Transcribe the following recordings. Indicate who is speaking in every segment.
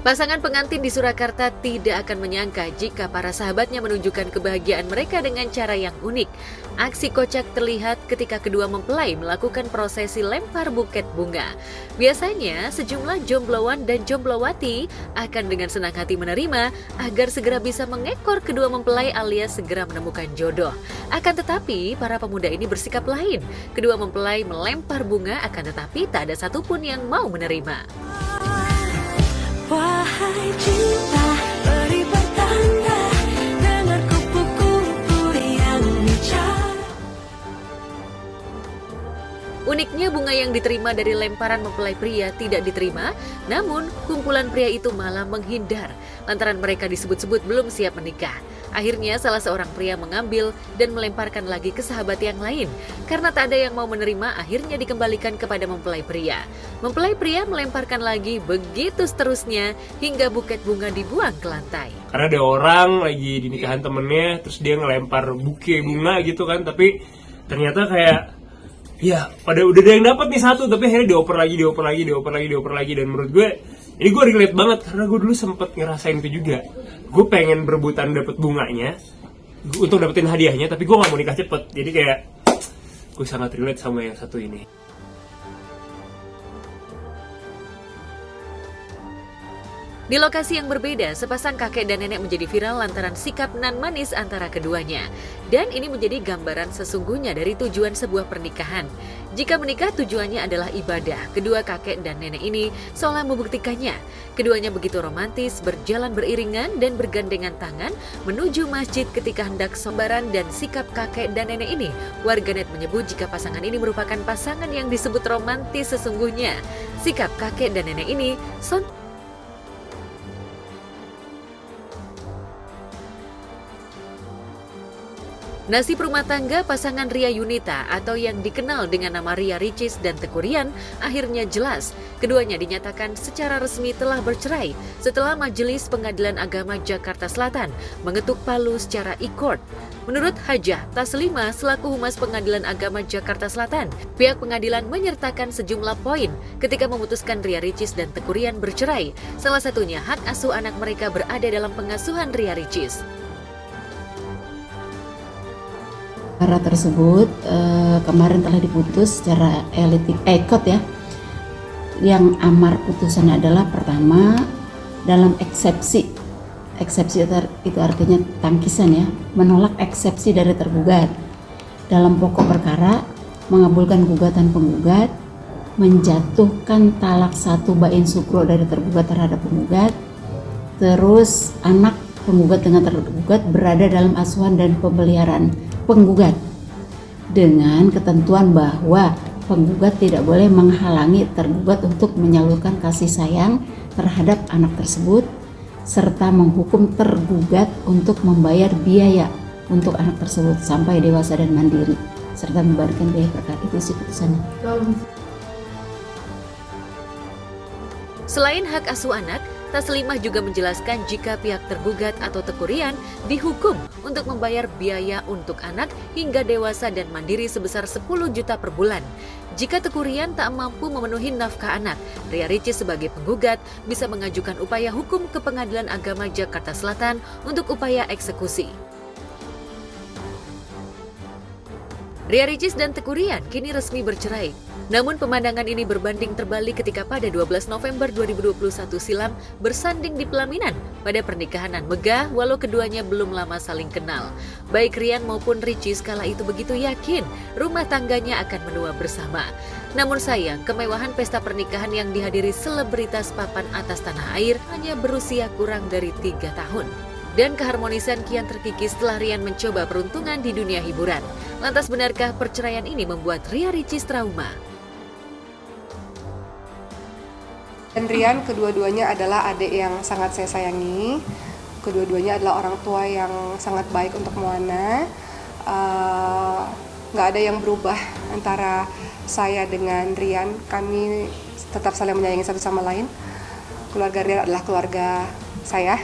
Speaker 1: Pasangan pengantin di Surakarta tidak akan menyangka jika para sahabatnya menunjukkan kebahagiaan mereka dengan cara yang unik. Aksi kocak terlihat ketika kedua mempelai melakukan prosesi lempar buket bunga. Biasanya, sejumlah jombloan dan jomblowati akan dengan senang hati menerima agar segera bisa mengekor kedua mempelai alias segera menemukan jodoh. Akan tetapi, para pemuda ini bersikap lain. Kedua mempelai melempar bunga akan tetapi tak ada satupun yang mau menerima.
Speaker 2: Wahai cinta, beri pertanda, dengar kupu-kupu yang bicara.
Speaker 1: Uniknya bunga yang diterima dari lemparan mempelai pria tidak diterima, namun kumpulan pria itu malah menghindar lantaran mereka disebut-sebut belum siap menikah. Akhirnya salah seorang pria mengambil dan melemparkan lagi ke sahabat yang lain. Karena tak ada yang mau menerima, akhirnya dikembalikan kepada mempelai pria. Mempelai pria melemparkan lagi, begitu seterusnya hingga buket bunga dibuang ke lantai.
Speaker 3: Karena ada orang lagi di nikahan temennya, terus dia ngelempar buke bunga gitu kan, tapi ternyata kayak ya pada udah ada yang dapat nih satu, tapi akhirnya dioper lagi, dan menurut gue ini gue relate banget karena gue dulu sempet ngerasain itu juga. Gue pengen berebutan dapet bunganya untuk dapetin hadiahnya, tapi gue gak mau nikah cepet. Jadi kayak gue sangat relate sama yang satu ini.
Speaker 1: Di lokasi yang berbeda, sepasang kakek dan nenek menjadi viral lantaran sikap nan manis antara keduanya. Dan ini menjadi gambaran sesungguhnya dari tujuan sebuah pernikahan. Jika menikah tujuannya adalah ibadah, kedua kakek dan nenek ini seolah membuktikannya. Keduanya begitu romantis, berjalan beriringan dan bergandengan tangan menuju masjid ketika hendak sembaran dan sikap kakek dan nenek ini. Warganet menyebut jika pasangan ini merupakan pasangan yang disebut romantis sesungguhnya. Sikap kakek dan nenek ini Nasib rumah tangga pasangan Ria Yunita atau yang dikenal dengan nama Ria Ricis dan Teuku Ryan akhirnya jelas. Keduanya dinyatakan secara resmi telah bercerai setelah Majelis Pengadilan Agama Jakarta Selatan mengetuk palu secara e-court. Menurut Hajah Taslimah selaku Humas Pengadilan Agama Jakarta Selatan, pihak pengadilan menyertakan sejumlah poin ketika memutuskan Ria Ricis dan Teuku Ryan bercerai. Salah satunya hak asuh anak mereka berada dalam pengasuhan Ria Ricis.
Speaker 4: Perkara tersebut kemarin telah diputus secara e-court ya. Yang amar putusannya adalah pertama dalam eksepsi itu artinya tangkisan ya, menolak eksepsi dari tergugat. Dalam pokok perkara mengabulkan gugatan penggugat, menjatuhkan talak 1 bain sukro dari tergugat terhadap penggugat. Terus anak penggugat dengan tergugat berada dalam asuhan dan pemeliharaan penggugat dengan ketentuan bahwa penggugat tidak boleh menghalangi tergugat untuk menyalurkan kasih sayang terhadap anak tersebut serta menghukum tergugat untuk membayar biaya untuk anak tersebut sampai dewasa dan mandiri serta membayarkan biaya perkara. Itu sih putusannya.
Speaker 1: Selain hak asuh anak, Taslimah juga menjelaskan jika pihak tergugat atau Teuku Ryan dihukum untuk membayar biaya untuk anak hingga dewasa dan mandiri sebesar 10 juta per bulan. Jika Teuku Ryan tak mampu memenuhi nafkah anak, Ria Ricis sebagai penggugat bisa mengajukan upaya hukum ke Pengadilan Agama Jakarta Selatan untuk upaya eksekusi. Ria Ricis dan Teuku Ryan kini resmi bercerai. Namun pemandangan ini berbanding terbalik ketika pada 12 November 2021 silam bersanding di pelaminan pada pernikahan nan megah walau keduanya belum lama saling kenal. Baik Ryan maupun Ricis kala itu begitu yakin rumah tangganya akan menua bersama. Namun sayang, kemewahan pesta pernikahan yang dihadiri selebritas papan atas tanah air hanya berusia kurang dari 3 tahun. Dan keharmonisan kian terkikis setelah Ryan mencoba peruntungan di dunia hiburan. Lantas benarkah perceraian ini membuat Ria Ricis trauma?
Speaker 5: Dan Ryan kedua-duanya adalah adik yang sangat saya sayangi. Kedua-duanya adalah orang tua yang sangat baik untuk Moana. Nggak ada yang berubah antara saya dengan Ryan. Kami tetap saling menyayangi satu sama lain. Keluarga Ryan adalah keluarga saya.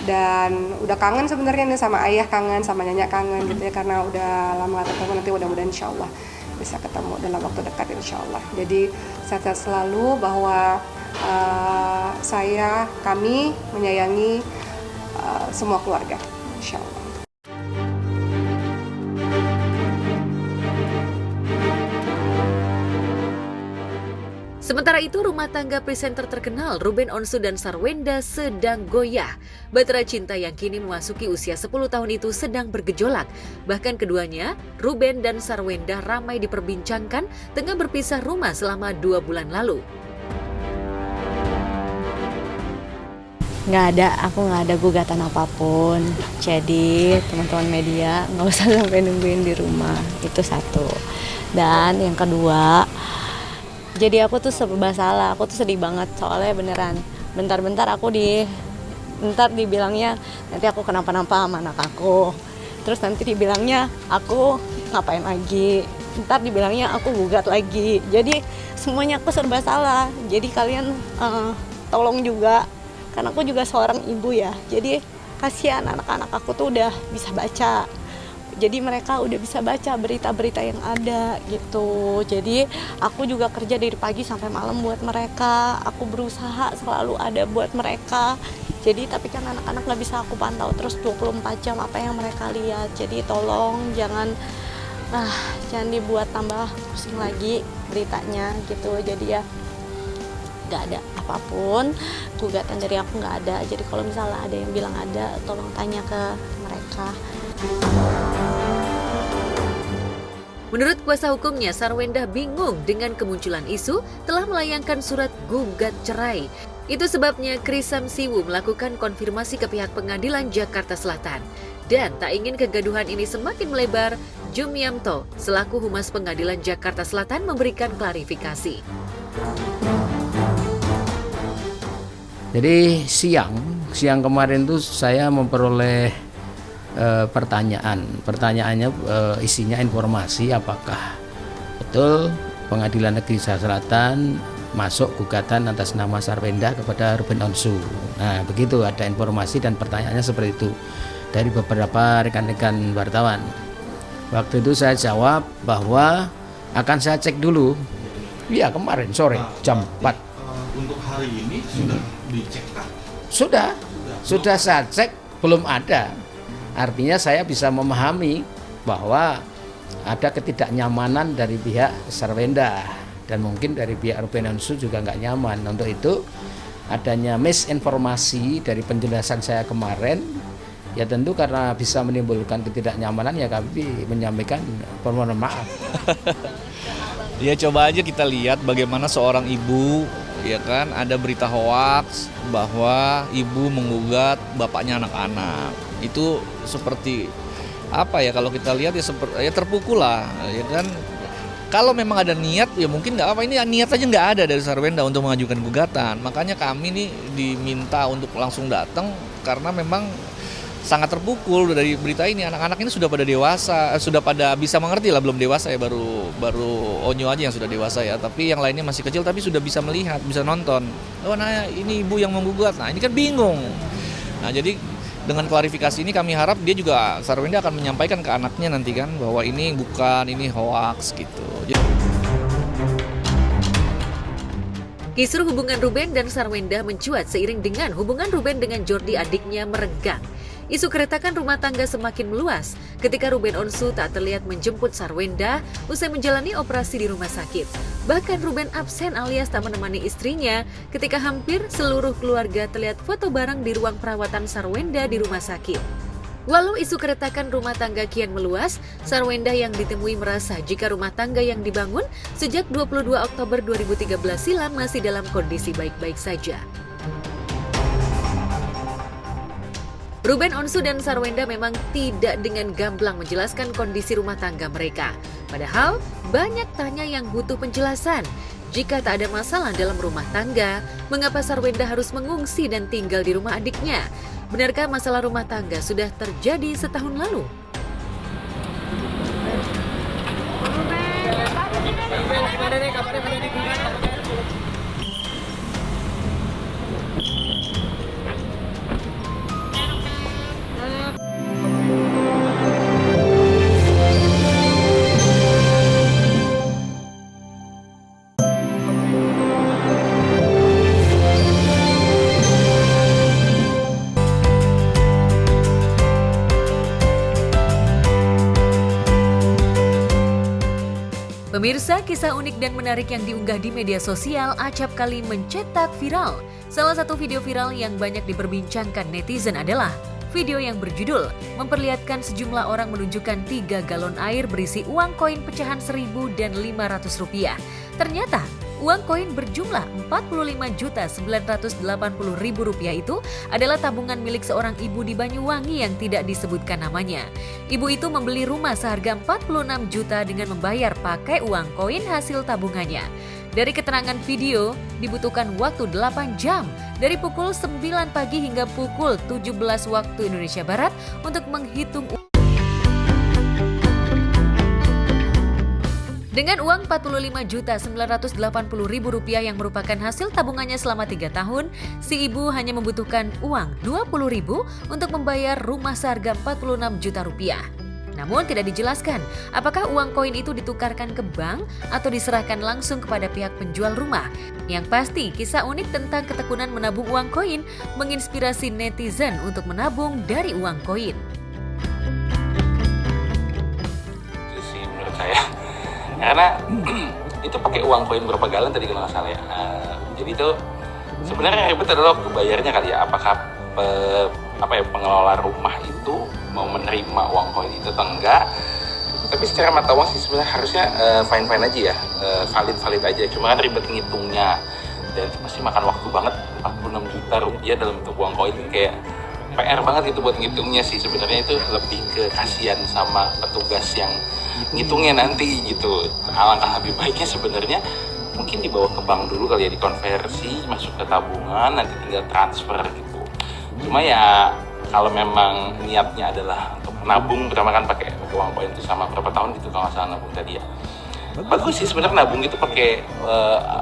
Speaker 5: Dan udah kangen sebenarnya nih sama ayah kangen, sama nyanyi kangen gitu ya. Karena udah lama gak ketemu, nanti mudah-mudahan insya Allah bisa ketemu dalam waktu dekat insya Allah. Jadi sehat-sehat selalu bahwa kami menyayangi semua keluarga, insya Allah.
Speaker 1: Sementara itu, rumah tangga presenter terkenal Ruben Onsu dan Sarwenda sedang goyah. Bahtera cinta yang kini memasuki usia 10 tahun itu sedang bergejolak. Bahkan keduanya, Ruben dan Sarwenda, ramai diperbincangkan tengah berpisah rumah selama 2 bulan lalu.
Speaker 6: Aku nggak ada gugatan apapun. Jadi teman-teman media nggak usah sampai nungguin di rumah, itu satu. Dan yang kedua, jadi aku tuh serba salah, aku tuh sedih banget soalnya beneran. Bentar-bentar ntar dibilangnya nanti aku kenapa-napa sama anak aku. Terus nanti dibilangnya aku ngapain lagi. Ntar dibilangnya aku gugat lagi. Jadi semuanya aku serba salah. Jadi kalian tolong juga, karena aku juga seorang ibu ya. Jadi kasihan anak-anak aku tuh udah bisa baca. Jadi mereka udah bisa baca berita-berita yang ada gitu. Jadi aku juga kerja dari pagi sampai malam buat mereka. Aku berusaha selalu ada buat mereka. Jadi tapi kan anak-anak nggak bisa aku pantau terus 24 jam apa yang mereka lihat. Jadi tolong jangan dibuat tambah pusing lagi beritanya gitu. Jadi ya nggak ada apapun, gugatan dari aku nggak ada. Jadi kalau misalnya ada yang bilang ada, tolong tanya ke mereka.
Speaker 1: Menurut kuasa hukumnya, Sarwenda bingung dengan kemunculan isu telah melayangkan surat gugat cerai. Itu sebabnya Kris Samsiwu melakukan konfirmasi ke pihak pengadilan Jakarta Selatan. Dan tak ingin kegaduhan ini semakin melebar, Jumiamto selaku Humas Pengadilan Jakarta Selatan memberikan klarifikasi.
Speaker 7: Jadi siang kemarin tuh saya memperoleh pertanyaannya isinya informasi apakah betul Pengadilan Negeri Selatan masuk gugatan atas nama Sarwenda kepada Ruben Onsu. Nah begitu, ada informasi dan pertanyaannya seperti itu dari beberapa rekan-rekan wartawan. Waktu itu saya jawab bahwa akan saya cek dulu. Iya, kemarin sore jam 4.
Speaker 8: Untuk hari ini sudah dicek kan?
Speaker 7: Sudah saya cek, belum ada. Artinya saya bisa memahami bahwa ada ketidaknyamanan dari pihak Sarwenda dan mungkin dari pihak Ruben Onsu juga nggak nyaman. Untuk itu adanya misinformasi dari penjelasan saya kemarin, ya tentu karena bisa menimbulkan ketidaknyamanan ya kami menyampaikan permohonan maaf.
Speaker 9: Ya coba aja kita lihat bagaimana seorang ibu, ya kan, ada berita hoaks bahwa ibu menggugat bapaknya anak-anak. Itu seperti apa ya, kalau kita lihat ya terpukul lah, ya kan. Kalau memang ada niat ya mungkin nggak apa, ini niat aja nggak ada dari Sarwenda untuk mengajukan gugatan. Makanya kami nih diminta untuk langsung datang karena memang sangat terpukul dari berita ini. Anak-anak ini sudah pada dewasa, sudah pada bisa mengerti lah, belum dewasa ya, baru Onyo aja yang sudah dewasa ya, tapi yang lainnya masih kecil tapi sudah bisa melihat, bisa nonton. Nah ini ibu yang menggugat, nah ini kan bingung. Nah jadi dengan klarifikasi ini kami harap dia juga, Sarwenda akan menyampaikan ke anaknya nanti kan bahwa ini hoaks gitu.
Speaker 1: Kisruh hubungan Ruben dan Sarwenda mencuat seiring dengan hubungan Ruben dengan Jordi adiknya merenggang. Isu keretakan rumah tangga semakin meluas ketika Ruben Onsu tak terlihat menjemput Sarwenda usai menjalani operasi di rumah sakit. Bahkan Ruben absen alias tak menemani istrinya ketika hampir seluruh keluarga terlihat foto bareng di ruang perawatan Sarwenda di rumah sakit. Walau isu keretakan rumah tangga kian meluas, Sarwenda yang ditemui merasa jika rumah tangga yang dibangun sejak 22 Oktober 2013 silam masih dalam kondisi baik-baik saja. Ruben Onsu dan Sarwenda memang tidak dengan gamblang menjelaskan kondisi rumah tangga mereka. Padahal banyak tanya yang butuh penjelasan. Jika tak ada masalah dalam rumah tangga, mengapa Sarwenda harus mengungsi dan tinggal di rumah adiknya? Benarkah masalah rumah tangga sudah terjadi setahun lalu? Pemirsa, kisah unik dan menarik yang diunggah di media sosial acap kali mencetak viral. Salah satu video viral yang banyak diperbincangkan netizen adalah video yang berjudul memperlihatkan sejumlah orang menunjukkan 3 galon air berisi uang koin pecahan 1.000 dan Rp500. Ternyata uang koin berjumlah Rp45.980.000 itu adalah tabungan milik seorang ibu di Banyuwangi yang tidak disebutkan namanya. Ibu itu membeli rumah seharga 46 juta dengan membayar pakai uang koin hasil tabungannya. Dari keterangan video, dibutuhkan waktu 8 jam dari pukul 9 pagi hingga pukul 17 waktu Indonesia Barat untuk menghitung dengan uang Rp45.980.000 yang merupakan hasil tabungannya selama 3 tahun, si ibu hanya membutuhkan uang Rp20.000 untuk membayar rumah seharga Rp46 juta. Namun tidak dijelaskan apakah uang koin itu ditukarkan ke bank atau diserahkan langsung kepada pihak penjual rumah. Yang pasti, kisah unik tentang ketekunan menabung uang koin menginspirasi netizen untuk menabung dari uang koin.
Speaker 10: Itu sih menurut saya. Karena itu pakai uang koin berapa galon tadi kalau nggak salah ya. Jadi itu sebenarnya ribet adalah kebayarnya kali ya. Apakah pengelola rumah itu mau menerima uang koin itu atau enggak? Tapi secara mata uang sih sebenarnya harusnya fine aja ya, valid aja. Cuma kan ribet ngitungnya dan itu pasti makan waktu banget. 46 juta rupiah dalam bentuk uang koin kayak PR banget itu buat ngitungnya sih. Sebenarnya itu lebih ke kasihan sama petugas yang ngitungnya nanti gitu. Alangkah lebih baiknya sebenarnya mungkin dibawa ke bank dulu kali ya, dikonversi masuk ke tabungan, nanti tinggal transfer gitu. Cuma ya kalau memang niatnya adalah untuk menabung, pertama kan pakai uang koin itu sama berapa tahun gitu kalau nggak salah nabung tadi ya. Bagus sih sebenarnya nabung itu pakai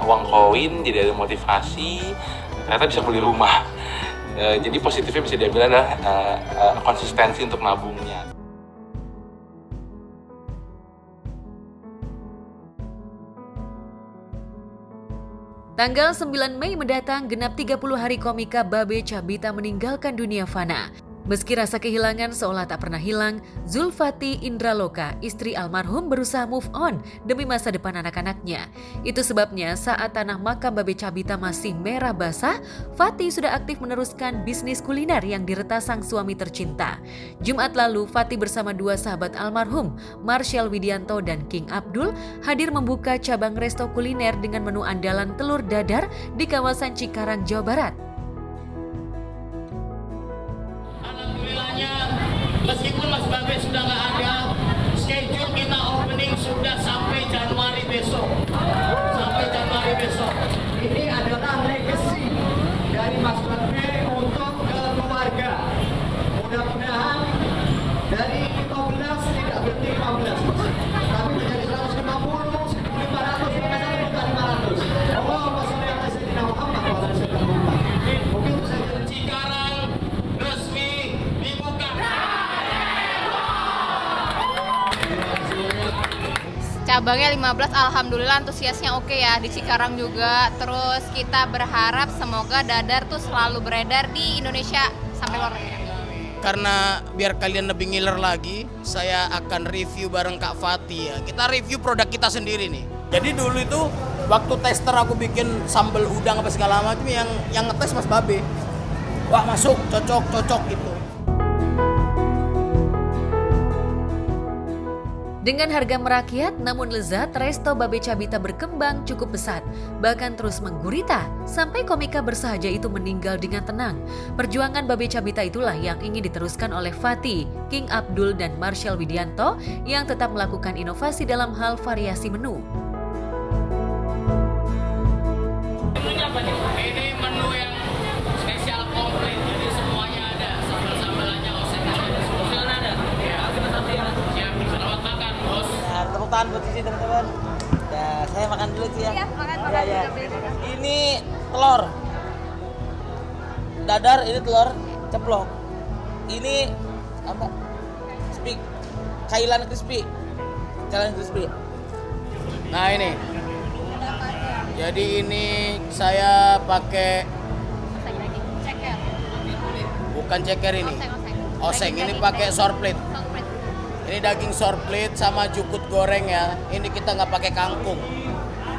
Speaker 10: uang koin, jadi ada motivasi, ternyata bisa beli rumah. Jadi positifnya bisa diambil adalah konsistensi untuk nabungnya.
Speaker 1: Tanggal 9 Mei mendatang genap 30 hari komika Babe Cabita meninggalkan dunia fana. Meski rasa kehilangan seolah tak pernah hilang, Zulfati Indraloka, istri almarhum berusaha move on demi masa depan anak-anaknya. Itu sebabnya saat tanah makam Babe Cabita masih merah basah, Fati sudah aktif meneruskan bisnis kuliner yang diretas sang suami tercinta. Jumat lalu, Fati bersama 2 sahabat almarhum, Marshall Widianto dan King Abdul, hadir membuka cabang resto kuliner dengan menu andalan telur dadar di kawasan Cikarang, Jawa Barat.
Speaker 11: Meskipun Mas Babe sudah nggak ada, schedule kita opening sudah sampai Januari besok. Ini adalah legacy dari Mas Babe untuk keluarga. Mudah-mudahan dari 15 tidak berhenti 15, tapi menjadi 150, 1.500, sampai 1.500. Allahumma sholli ala sayyidina Muhammad wa ala sayyidina Muhammad. Mungkin itu saja. Cikarang resmi dibuka.
Speaker 12: Cabangnya 15, alhamdulillah antusiasnya oke ya di Cikarang juga. Terus kita berharap semoga dadar tuh selalu beredar di Indonesia sampai luar negeri.
Speaker 11: Karena biar kalian lebih ngiler lagi, saya akan review bareng Kak Fati ya. Kita review produk kita sendiri nih. Jadi dulu itu waktu tester aku bikin sambal udang apa segala macam, yang ngetes Mas Babe. Wah masuk, cocok gitu.
Speaker 1: Dengan harga merakyat namun lezat, resto Babe Cabita berkembang cukup pesat, bahkan terus menggurita sampai komika bersahaja itu meninggal dengan tenang. Perjuangan Babe Cabita itulah yang ingin diteruskan oleh Fati, King Abdul dan Marshall Widianto yang tetap melakukan inovasi dalam hal variasi menu.
Speaker 11: Ini menu yang spesial komplit, jadi semuanya ada. Sambal-sambalannya, oseng ada, semua ada. Ya, siap, selamat makan, bos.
Speaker 13: Nah, tepuk tangan buat sisi teman-teman. Ya, saya makan dulu sih ya.
Speaker 12: Iya, makan
Speaker 13: Ya. Ini telur. Dadar ini telur ceplok. Ini apa? Speak. Kailan crispy. Nah, ini. Jadi ini saya pakai
Speaker 12: Ceker.
Speaker 13: bukan ceker ini.
Speaker 12: Oseng.
Speaker 13: Oseng ini pakai sour plate.
Speaker 14: Ini daging sorplit sama jukut goreng ya. Ini kita nggak pakai kangkung.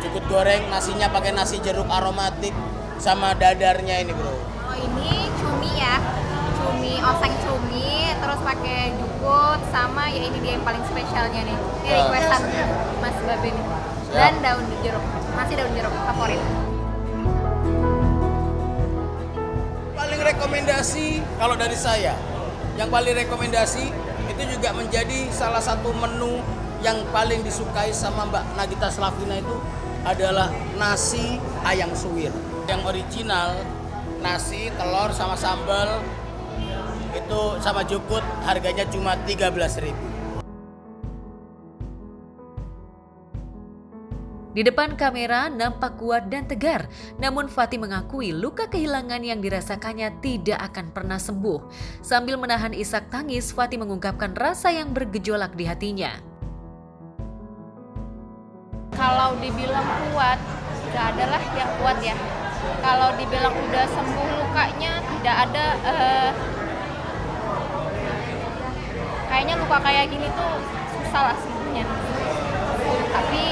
Speaker 14: Jukut goreng, nasinya pakai nasi jeruk aromatik sama dadarnya ini bro.
Speaker 12: Oh ini cumi ya, cumi oseng cumi, terus pakai jukut sama ya ini dia yang paling spesialnya nih. Ini requestan Mas Babe nih. Dan daun jeruk, nasi daun jeruk favorit.
Speaker 14: Paling rekomendasi kalau dari saya, yang paling rekomendasi itu juga menjadi salah satu menu yang paling disukai sama Mbak Nagita Slavina itu adalah nasi ayam suwir. Yang original, nasi, telur sama sambal itu sama jukut harganya cuma 13.000.
Speaker 1: Di depan kamera nampak kuat dan tegar, namun Fatty mengakui luka kehilangan yang dirasakannya tidak akan pernah sembuh. Sambil menahan isak tangis, Fatty mengungkapkan rasa yang bergejolak di hatinya.
Speaker 12: Kalau dibilang kuat, nggak adalah yang kuat ya. Kalau dibilang udah sembuh lukanya, tidak ada. Kayaknya luka kayak gini tuh susah lah sembuhnya. Tapi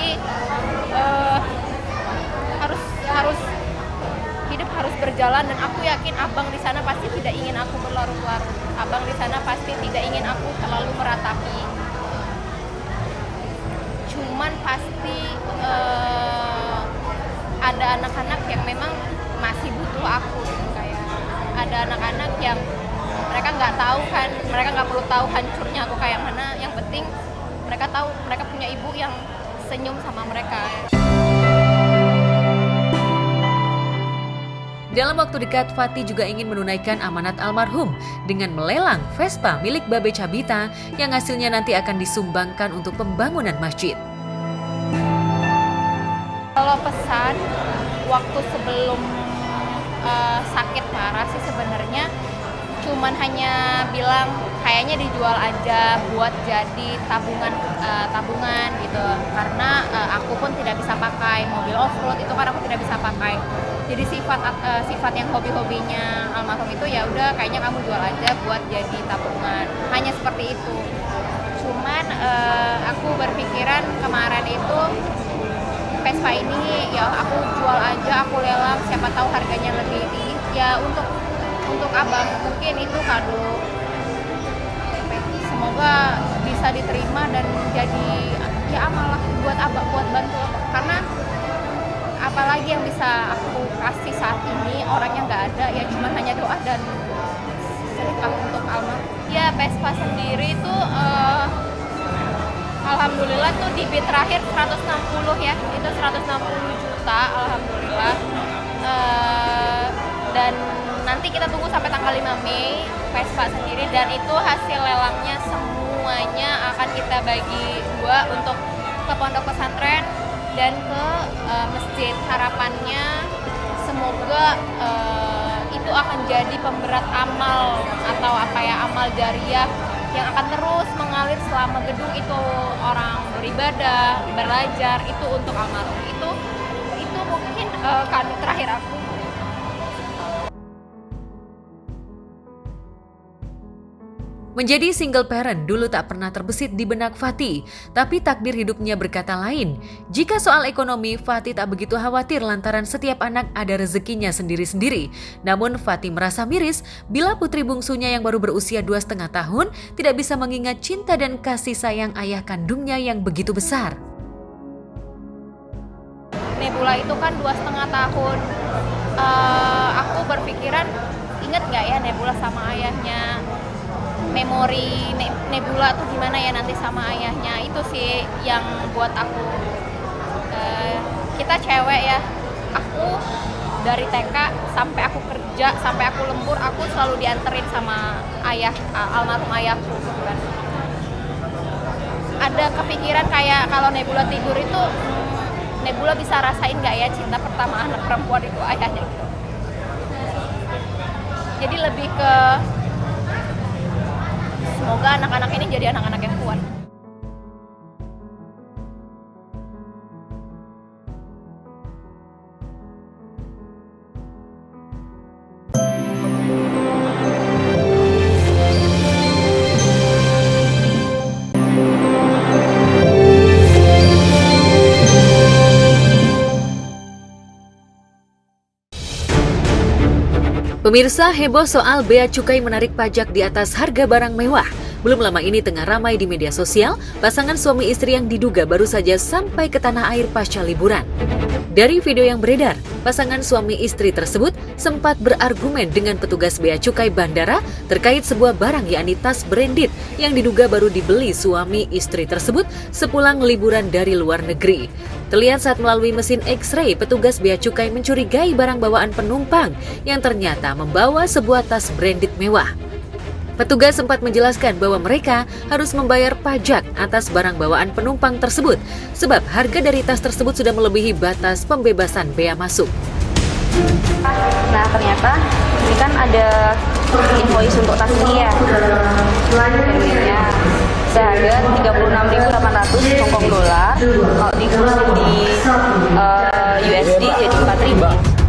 Speaker 12: harus hidup harus berjalan dan aku yakin abang di sana pasti tidak ingin aku berlarut-larut. Abang di sana pasti tidak ingin aku terlalu meratapi. Cuman pasti ada anak-anak yang memang masih butuh aku kayak ada anak-anak yang mereka nggak tahu kan, mereka nggak perlu tahu hancurnya aku kayak mana. Yang penting mereka tahu mereka punya ibu yang senyum sama mereka.
Speaker 1: Dalam waktu dekat, Fatty juga ingin menunaikan amanat almarhum dengan melelang Vespa milik Babe Cabita yang hasilnya nanti akan disumbangkan untuk pembangunan masjid.
Speaker 12: Kalau pesan waktu sebelum sakit parah sih sebenarnya cuman hanya bilang kayaknya dijual aja buat jadi tabungan gitu karena aku pun tidak bisa pakai mobil off-road itu kan aku tidak bisa pakai. Jadi sifat yang hobi-hobinya almarhum itu ya udah kayaknya kamu jual aja buat jadi tabungan. Hanya seperti itu. Cuman aku berpikiran kemarin itu Vespa ini ya aku jual aja, aku lelang, siapa tahu harganya lebih tinggi. Ya untuk abang mungkin itu kado. Semoga bisa diterima dan jadi ya amal lah buat abang, buat bantu abang. Karena apalagi yang bisa aku kasih saat ini orangnya nggak ada ya cuma hanya doa dan sedekah untuk almarhum. Ya Vespa sendiri itu alhamdulillah tuh di bid terakhir 160 ya, itu 160 juta alhamdulillah. Dan nanti kita tunggu sampai tanggal 5 Mei Vespa sendiri dan itu hasil lelangnya semuanya akan kita bagi dua untuk ke pondok pesantren dan ke masjid. Harapannya semoga itu akan jadi pemberat amal atau amal jariah yang akan terus mengalir selama gedung itu orang beribadah, belajar itu untuk almarhum. Itu mungkin kado terakhir aku.
Speaker 1: Menjadi single parent dulu tak pernah terbesit di benak Fatty, tapi takdir hidupnya berkata lain. Jika soal ekonomi, Fatty tak begitu khawatir lantaran setiap anak ada rezekinya sendiri-sendiri. Namun Fatty merasa miris bila putri bungsunya yang baru berusia 2,5 tahun tidak bisa mengingat cinta dan kasih sayang ayah kandungnya yang begitu besar.
Speaker 12: Nebula itu kan 2,5 tahun. Aku berpikiran, inget gak ya Nebula sama ayahnya? Memori Nebula tuh gimana ya nanti sama ayahnya, itu sih yang buat aku kita cewek ya, aku dari TK sampai aku kerja sampai aku lembur aku selalu dianterin sama ayah, almarhum ayahku kan. Ada kepikiran kayak kalau Nebula tidur itu Nebula bisa rasain nggak ya cinta pertama anak perempuan itu ayahnya gitu. Jadi lebih ke semoga anak-anak ini jadi anak-anak yang kuat.
Speaker 1: Pemirsa, heboh soal bea cukai menarik pajak di atas harga barang mewah. Belum lama ini tengah ramai di media sosial, pasangan suami istri yang diduga baru saja sampai ke tanah air pasca liburan. Dari video yang beredar, pasangan suami istri tersebut sempat berargumen dengan petugas bea cukai bandara terkait sebuah barang yakni tas branded yang diduga baru dibeli suami istri tersebut sepulang liburan dari luar negeri. Terlihat saat melalui mesin X-ray, petugas bea cukai mencurigai barang bawaan penumpang yang ternyata membawa sebuah tas branded mewah. Petugas sempat menjelaskan bahwa mereka harus membayar pajak atas barang bawaan penumpang tersebut, sebab harga dari tas tersebut sudah melebihi batas pembebasan bea masuk.
Speaker 12: Nah ternyata ini kan ada invoice untuk tas ini ya, harganya seharga 36.800 Hongkong dolar, kalau dikursin di USD jadi 4.000.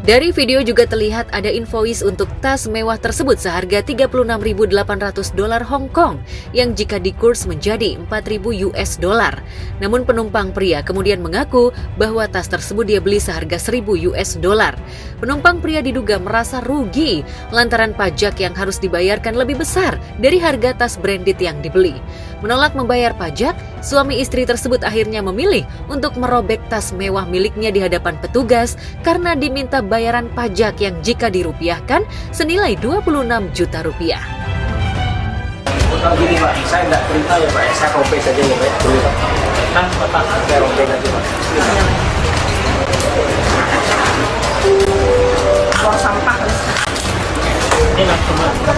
Speaker 1: Dari video juga terlihat ada invoice untuk tas mewah tersebut seharga 36.800 dolar Hong Kong yang jika dikurs menjadi 4.000 US dolar. Namun penumpang pria kemudian mengaku bahwa tas tersebut dia beli seharga 1.000 US dolar. Penumpang pria diduga merasa rugi lantaran pajak yang harus dibayarkan lebih besar dari harga tas branded yang dibeli. Menolak membayar pajak, suami istri tersebut akhirnya memilih untuk merobek tas mewah miliknya di hadapan petugas karena diminta bayaran pajak yang jika dirupiahkan senilai 26 juta rupiah.
Speaker 15: Kalau gini Pak, saya nggak cerita ya Pak, saya robek saja ya Pak, boleh Pak? Nah, Pak, saya robek aja Pak.
Speaker 5: Buang sampah.
Speaker 15: Ini langsung Pak.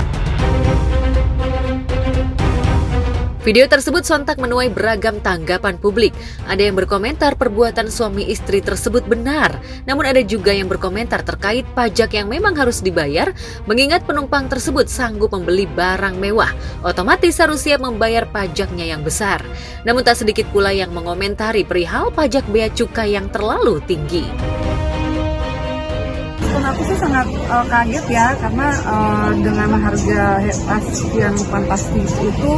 Speaker 1: Video tersebut sontak menuai beragam tanggapan publik. Ada yang berkomentar perbuatan suami istri tersebut benar, namun ada juga yang berkomentar terkait pajak yang memang harus dibayar, mengingat penumpang tersebut sanggup membeli barang mewah, otomatis harus siap membayar pajaknya yang besar. Namun tak sedikit pula yang mengomentari perihal pajak bea cukai yang terlalu tinggi.
Speaker 16: Aku sih sangat kaget ya, karena dengan harga tas yang fantastis itu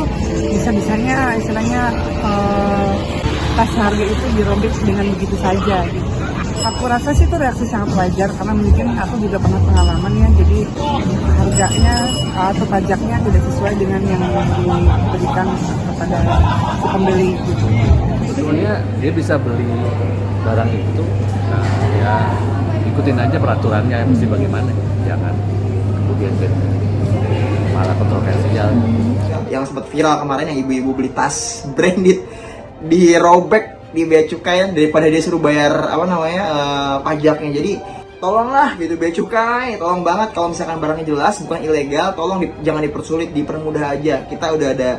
Speaker 16: bisa-bisanya istilahnya tas harga itu dirobek dengan begitu saja gitu. Aku rasa sih itu reaksi sangat wajar karena mungkin aku juga pernah pengalaman ya, jadi harganya atau pajaknya tidak sesuai dengan yang diberikan kepada si pembeli gitu.
Speaker 17: Sebenarnya dia bisa beli barang itu, nah ya ikutin aja peraturannya, mesti bagaimana, jangan kemudian malah kontroversial.
Speaker 15: Yang sempat viral kemarin yang ibu-ibu beli tas branded dirobek di bea cukai daripada dia suruh bayar pajaknya. Jadi tolonglah gitu bea cukai, tolong banget kalau misalkan barangnya jelas bukan ilegal, tolong jangan dipersulit, dipermudah aja. Kita udah ada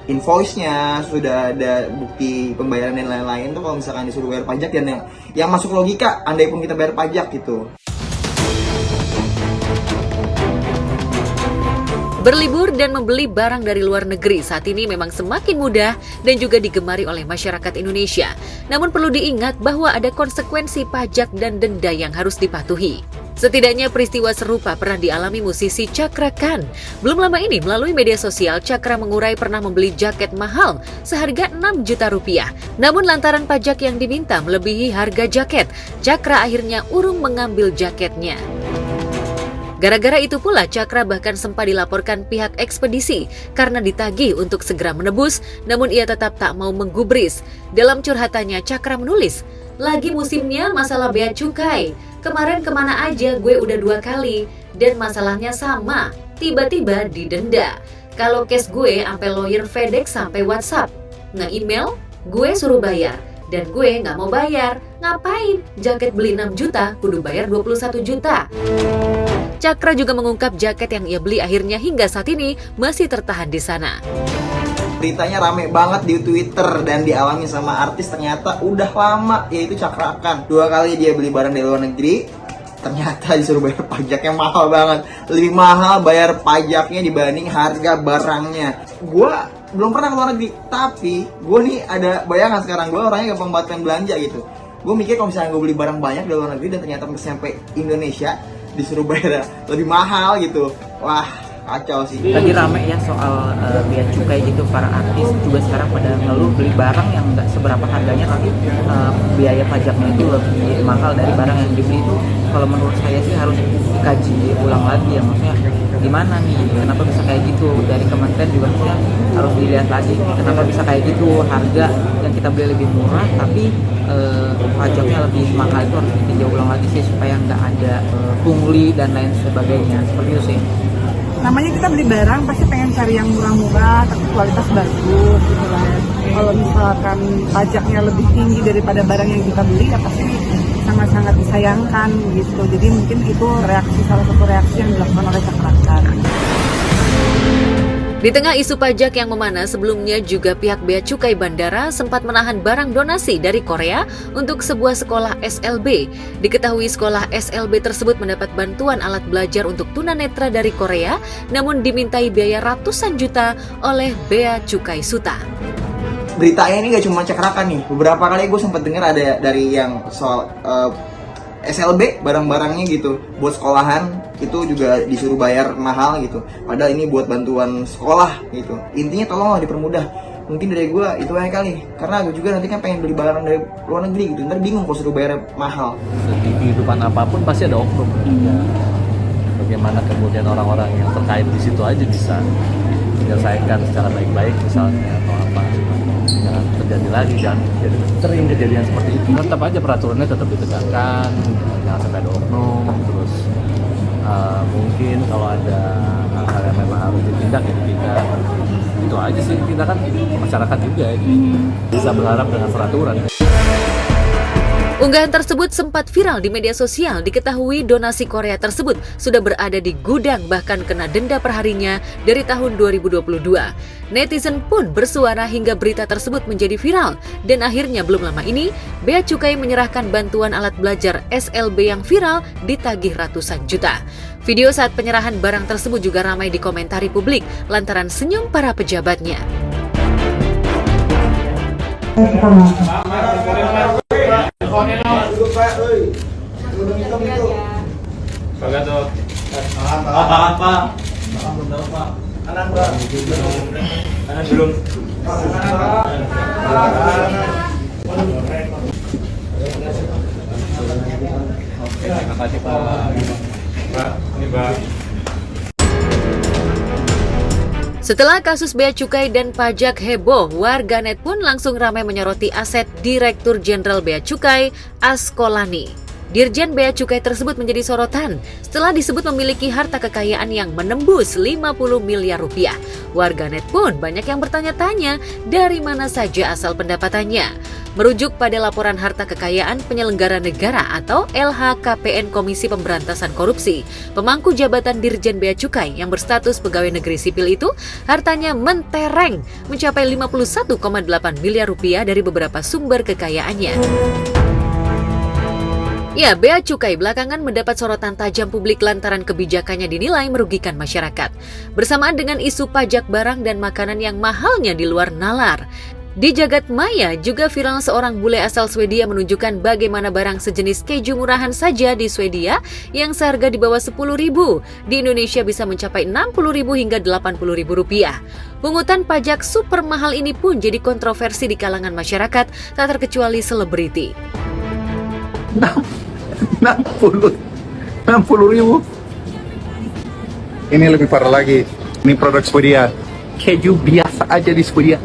Speaker 15: invoice-nya, sudah ada bukti pembayaran dan lain-lain. Tuh kalau misalkan disuruh bayar pajak dan yang masuk logika, andai pun kita bayar pajak gitu.
Speaker 1: Berlibur dan membeli barang dari luar negeri saat ini memang semakin mudah dan juga digemari oleh masyarakat Indonesia. Namun perlu diingat bahwa ada konsekuensi pajak dan denda yang harus dipatuhi. Setidaknya peristiwa serupa pernah dialami musisi Cakra Khan. Belum lama ini melalui media sosial, Cakra mengurai pernah membeli jaket mahal seharga 6 juta rupiah. Namun lantaran pajak yang diminta melebihi harga jaket, Cakra akhirnya urung mengambil jaketnya. Gara-gara itu pula Cakra bahkan sempat dilaporkan pihak ekspedisi karena ditagih untuk segera menebus, namun ia tetap tak mau menggubris. Dalam curhatannya, Cakra menulis, "Lagi musimnya masalah bea cukai. Kemarin kemana aja gue udah 2 kali dan masalahnya sama, tiba-tiba didenda. Kalau case gue sampai lawyer FedEx sampai WhatsApp, nge-email, gue suruh bayar. Dan gue nggak mau bayar, ngapain? Jaket beli 6 juta, kudu bayar 21 juta. Cakra juga mengungkap jaket yang ia beli akhirnya hingga saat ini masih tertahan di sana.
Speaker 15: Beritanya rame banget di Twitter dan dialami sama artis ternyata udah lama, yaitu Cakra Khan. 2 kali dia beli barang dari luar negeri, ternyata disuruh bayar pajaknya mahal banget. Lebih mahal bayar pajaknya dibanding harga barangnya. Gua belum pernah ke luar negeri, tapi gue nih ada bayangan sekarang, gue orangnya gampang banget pengen belanja gitu. Gue mikir kalau misalnya gue beli barang banyak dari luar negeri dan ternyata sampai Indonesia disuruh bayar lebih mahal gitu, wah kacau sih.
Speaker 18: Lagi rame ya soal bea cukai gitu, para artis juga sekarang pada ngeluh beli barang yang nggak seberapa harganya tapi biaya pajaknya itu lebih mahal dari barang yang dibeli. Itu kalau menurut saya sih harus dikaji ulang lagi ya, maksudnya gimana nih, kenapa bisa kayak gitu. Dari kementerian juga maksudnya harus dilihat lagi kenapa bisa kayak gitu, harga yang kita beli lebih murah tapi pajaknya lebih mahal. Itu harus ditinjau ulang lagi sih supaya nggak ada pungli dan lain sebagainya, seperti itu sih.
Speaker 16: Namanya kita beli barang pasti pengen cari yang murah-murah tapi kualitas bagus gitu lah. Kalau misalkan pajaknya lebih tinggi daripada barang yang kita beli ya pasti sangat-sangat disayangkan gitu. Jadi mungkin itu salah satu reaksi yang dilakukan oleh Cakrakan.
Speaker 1: Di tengah isu pajak yang memanas, sebelumnya juga pihak Bea Cukai Bandara sempat menahan barang donasi dari Korea untuk sebuah sekolah SLB. Diketahui sekolah SLB tersebut mendapat bantuan alat belajar untuk tunanetra dari Korea, namun dimintai biaya ratusan juta oleh Bea Cukai Suta.
Speaker 15: Beritanya ini gak cuma Cakrakan nih, beberapa kali gue sempat dengar ada dari yang soal SLB barang-barangnya gitu buat sekolahan itu juga disuruh bayar mahal gitu, padahal ini buat bantuan sekolah gitu. Intinya tolonglah dipermudah. Mungkin dari gue itu aja kali, karena gue juga nanti kan pengen beli barang dari luar negeri gitu, ntar bingung kalau suruh bayar mahal.
Speaker 17: Di kehidupan apapun pasti ada oknum. Bagaimana kemudian orang-orang yang terkait di situ aja bisa menyelesaikan secara baik-baik misalnya atau apa, jangan terjadi lagi, jangan jadi sering kejadian seperti itu. Tetap aja peraturannya tetap ditegakkan, jangan sampai ada oknum. Terus mungkin kalau ada hal-hal yang memang harus ditindak ya ditindak. Itu aja sih, kita kan masyarakat juga ya, bisa berharap dengan peraturan.
Speaker 1: Unggahan tersebut sempat viral di media sosial. Diketahui donasi Korea tersebut sudah berada di gudang, bahkan kena denda perharinya dari tahun 2022. Netizen pun bersuara hingga berita tersebut menjadi viral. Dan akhirnya belum lama ini, Bea Cukai menyerahkan bantuan alat belajar SLB yang viral ditagih ratusan juta. Video saat penyerahan barang tersebut juga ramai dikomentari publik lantaran senyum para pejabatnya. Setelah kasus Bea Cukai dan pajak heboh, warganet pun langsung ramai menyoroti aset Direktur Jenderal Bea Cukai, Askolani. Dirjen Bea Cukai tersebut menjadi sorotan setelah disebut memiliki harta kekayaan yang menembus 50 miliar rupiah. Warganet pun banyak yang bertanya-tanya dari mana saja asal pendapatannya. Merujuk pada laporan harta kekayaan penyelenggara negara atau LHKPN Komisi Pemberantasan Korupsi, pemangku jabatan Dirjen Bea Cukai yang berstatus pegawai negeri sipil itu hartanya mentereng mencapai 51,8 miliar rupiah dari beberapa sumber kekayaannya. Ya, Bea Cukai belakangan mendapat sorotan tajam publik lantaran kebijakannya dinilai merugikan masyarakat. Bersamaan dengan isu pajak barang dan makanan yang mahalnya di luar nalar. Di jagat maya juga viral seorang bule asal Swedia menunjukkan bagaimana barang sejenis keju murahan saja di Swedia yang seharga di bawah 10.000 di Indonesia bisa mencapai 60.000 hingga 80.000 rupiah. Pungutan pajak super mahal ini pun jadi kontroversi di kalangan masyarakat, tak terkecuali selebriti.
Speaker 19: 60.000. Ini lebih parah lagi. Ini produk Swedia. Keju biasa aja di Swedia.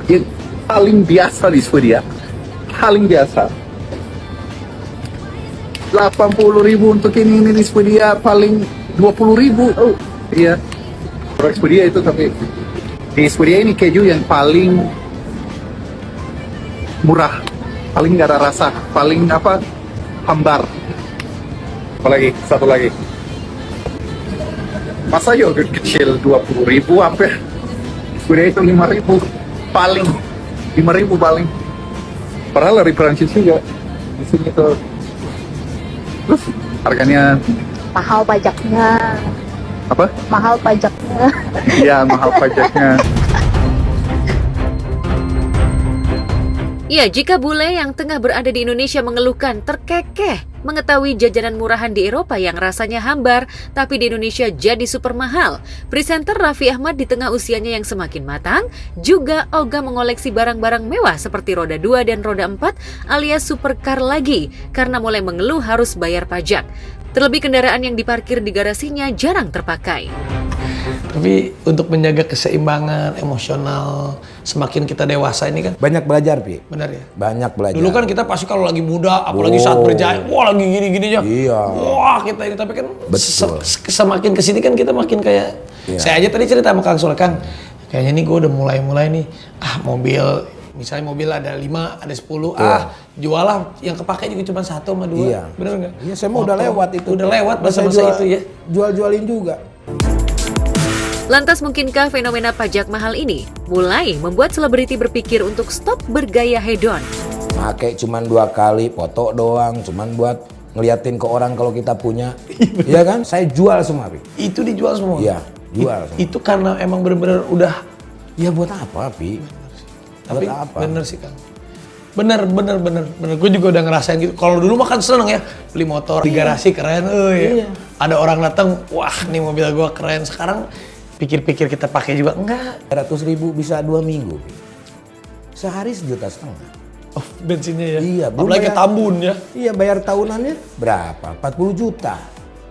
Speaker 19: Paling biasa di Swedia, paling biasa. 80.000 untuk ini di Swedia, paling 20.000. Oh iya, produk Swedia itu, tapi di Swedia ini keju yang paling murah, paling nggak ada rasa, paling hambar. Apalagi satu lagi, masa yogurt kecil 20.000 hampir, Swedia itu 5.000 paling. 5.000 paling. Padahal dari Prancis juga. Di sini tuh. Terus harganya
Speaker 20: mahal pajaknya.
Speaker 19: Apa?
Speaker 20: Mahal pajaknya.
Speaker 19: Iya, mahal pajaknya.
Speaker 1: Ya, jika bule yang tengah berada di Indonesia mengeluhkan terkekeh mengetahui jajanan murahan di Eropa yang rasanya hambar, tapi di Indonesia jadi super mahal. Presenter Raffi Ahmad di tengah usianya yang semakin matang, juga ogah mengoleksi barang-barang mewah seperti roda 2 dan roda 4 alias supercar lagi, karena mulai mengeluh harus bayar pajak. Terlebih kendaraan yang diparkir di garasinya jarang terpakai.
Speaker 21: Tapi untuk menjaga keseimbangan emosional, semakin kita dewasa ini kan
Speaker 22: banyak belajar, Pi.
Speaker 21: Benar ya?
Speaker 22: Banyak belajar.
Speaker 21: Dulu kan kita pasti kalau lagi muda, apalagi saat berjaya, wah lagi gini-gini aja.
Speaker 22: Iya.
Speaker 21: Wah kita ini, tapi kan semakin kesini kan kita makin kayak,
Speaker 22: Iya.
Speaker 21: saya aja tadi cerita sama Kang Sule, Kang, kayaknya nih gue udah mulai nih, mobil, misalnya mobil ada 5, ada 10, jual lah, yang kepake juga cuma 1 sama 2.
Speaker 22: Iya.
Speaker 21: Bener nggak?
Speaker 22: Iya, saya mau udah lewat itu.
Speaker 21: Udah lewat masa-masa itu ya.
Speaker 22: Jual-jualin juga.
Speaker 1: Lantas mungkinkah fenomena pajak mahal ini mulai membuat selebriti berpikir untuk stop bergaya hedon?
Speaker 22: Pakai cuman 2 kali, foto doang, cuman buat ngeliatin ke orang kalau kita punya. Iya kan? Saya jual semua, Pi.
Speaker 21: Itu dijual semua?
Speaker 22: Iya, jual semua.
Speaker 21: Itu karena emang bener-bener udah,
Speaker 22: ya buat apa, Pi?
Speaker 21: tapi
Speaker 22: Buat apa?
Speaker 21: bener sih Kang. Bener. Gue juga udah ngerasain gitu. Kalau dulu mah kan seneng ya, beli motor di garasi keren,
Speaker 22: Iya.
Speaker 21: Ada orang datang, wah nih mobil gue keren. Sekarang pikir-pikir kita pakai juga enggak.
Speaker 22: 100.000 bisa 2 minggu. Sehari 1,5 juta.
Speaker 21: Oh, bensinnya ya.
Speaker 22: Iya,
Speaker 21: apalagi ke Tambun ya.
Speaker 22: Iya, bayar tahunannya berapa? 40 juta.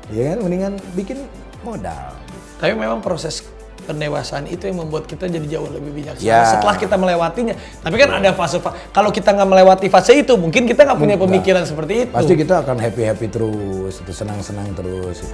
Speaker 22: Iya kan, mendingan bikin modal.
Speaker 21: Tapi memang proses pendewasaan itu yang membuat kita jadi jauh lebih bijaksana
Speaker 22: Ya.
Speaker 21: setelah kita melewatinya. Tapi kan ada fase, kalau kita nggak melewati fase itu, mungkin kita nggak punya pemikiran seperti itu.
Speaker 22: Pasti kita akan happy terus, senang-senang terus.